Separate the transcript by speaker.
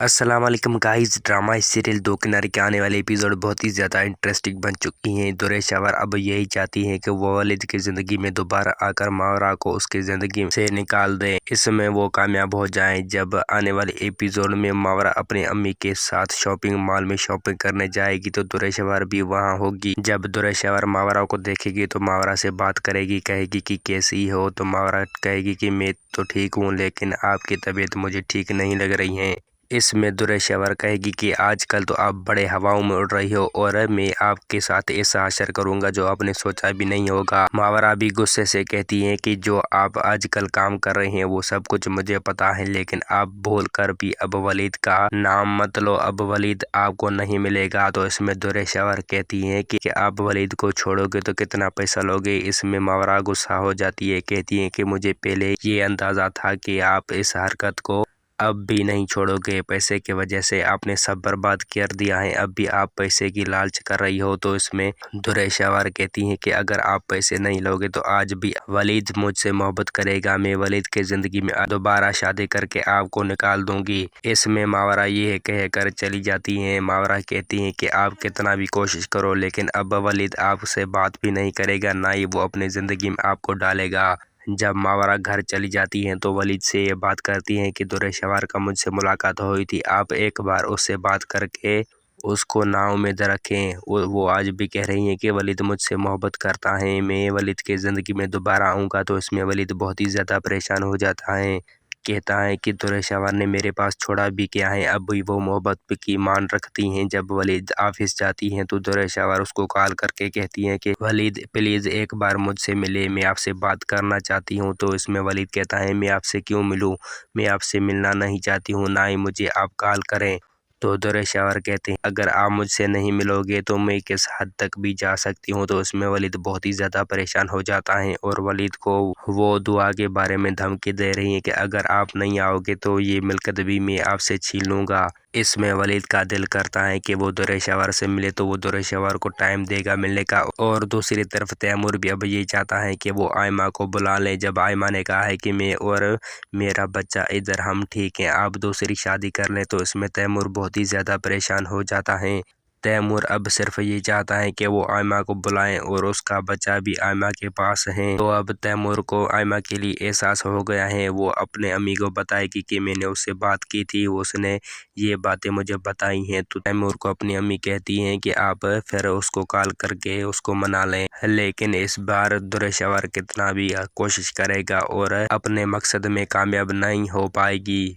Speaker 1: السلام علیکم guys, drama serial دو کنارے کے آنے والے ایپیسوڈ بہت ہی زیادہ انٹرسٹنگ بن چکی ہیں۔ درے شاور اب یہی چاہتی ہیں کہ وہ والد کی زندگی میں دوبارہ آ کر ماورا کو اس کی زندگی سے نکال دیں، اس میں وہ کامیاب ہو جائیں۔ جب آنے والے ایپیسوڈ میں ماورا اپنی امی کے ساتھ شاپنگ مال میں شاپنگ کرنے جائے گی تو درے شاور بھی وہاں ہوگی۔ جب درے شاور ماورا کو دیکھے گی تو ماورا سے بات کرے گی، کہے گی کہ کیسی ہو، تو ماورا کہے گی کہ میں تو ٹھیک ہوں لیکن آپ کی طبیعت مجھے ٹھیک نہیں لگ رہی ہے۔ اس میں درے شاور کہے گی کہ آج کل تو آپ بڑے ہواؤں میں اڑ رہی ہو اور میں آپ کے ساتھ ایسا حشر کروں گا جو آپ نے سوچا بھی نہیں ہوگا۔ ماورا بھی غصے سے کہتی ہے کہ جو آپ آج کل کام کر رہے ہیں وہ سب کچھ مجھے پتا ہے، لیکن آپ بھول کر بھی اب ولید کا نام مت لو، اب ولید آپ کو نہیں ملے گا۔ تو اس میں درے شاور کہتی ہے کہ آپ ولید کو چھوڑو گے تو کتنا پیسہ لوگے۔ اس میں ماورا غصہ ہو جاتی ہے، کہتی ہے کہ مجھے پہلے یہ اندازہ تھا کہ آپ اس حرکت کو اب بھی نہیں چھوڑو گے، پیسے کی وجہ سے آپ نے سب برباد کر دیا ہے، اب بھی آپ پیسے کی لالچ کر رہی ہو۔ تو اس میں درے شاور کہتی ہیں کہ اگر آپ پیسے نہیں لوگے تو آج بھی ولید مجھ سے محبت کرے گا، میں ولید کی زندگی میں دوبارہ شادی کر کے آپ کو نکال دوں گی۔ اس میں ماورا یہ کہہ کر چلی جاتی ہیں۔ ماورا کہتی ہیں کہ آپ کتنا بھی کوشش کرو لیکن اب ولید آپ سے بات بھی نہیں کرے گا، نہ ہی وہ اپنی زندگی میں آپ کو ڈالے گا۔ جب ماورا گھر چلی جاتی ہیں تو ولید سے یہ بات کرتی ہیں کہ درے شاور کا مجھ سے ملاقات ہوئی تھی، آپ ایک بار اس سے بات کر کے اس کو نا امید رکھیں۔ وہ آج بھی کہہ رہی ہیں کہ ولید مجھ سے محبت کرتا ہے، میں ولید کی زندگی میں دوبارہ آؤں گا۔ تو اس میں ولید بہت ہی زیادہ پریشان ہو جاتا ہے، کہتا ہے کہ درے شاور نے میرے پاس چھوڑا بھی کیا ہے، اب بھی وہ محبت کی مان رکھتی ہیں۔ جب ولید آفس جاتی ہیں تو درے شاور اس کو کال کر کے کہتی ہیں کہ ولید پلیز ایک بار مجھ سے ملے، میں آپ سے بات کرنا چاہتی ہوں۔ تو اس میں ولید کہتا ہے میں آپ سے کیوں ملوں، میں آپ سے ملنا نہیں چاہتی ہوں، نہ ہی مجھے آپ کال کریں۔ تو درے شاور کہتے ہیں اگر آپ مجھ سے نہیں ملو گے تو میں کس حد تک بھی جا سکتی ہوں۔ تو اس میں ولید بہت ہی زیادہ پریشان ہو جاتا ہے اور ولید کو وہ دعا کے بارے میں دھمکی دے رہی ہیں کہ اگر آپ نہیں آؤ گے تو یہ ملکت بھی میں آپ سے چھین لوں گا۔ اس میں ولید کا دل کرتا ہے کہ وہ درے شاور سے ملے تو وہ درے شاور کو ٹائم دے گا ملنے کا، اور دوسری طرف تیمور بھی اب یہ چاہتا ہے کہ وہ آئمہ کو بلا لے۔ جب آئمہ نے کہا ہے کہ میں اور میرا بچہ ادھر ہم ٹھیک ہیں، آپ دوسری شادی کر لیں، تو اس میں تیمور بہت ہی زیادہ پریشان ہو جاتا ہے۔ تیمور اب صرف یہ چاہتا ہے کہ وہ آئمہ کو بلائیں اور اس کا بچہ بھی آئمہ کے پاس ہے۔ تو اب تیمور کو آئمہ کے لیے احساس ہو گیا ہے، وہ اپنے امی کو بتائے گی کہ میں نے اس سے بات کی تھی، اس نے یہ باتیں مجھے بتائی ہیں۔ تو تیمور کو اپنی امی کہتی ہیں کہ آپ پھر اس کو کال کر کے اس کو منا لیں، لیکن اس بار درے شاور کتنا بھی کوشش کرے گا اور اپنے مقصد میں کامیاب نہیں ہو پائے گی۔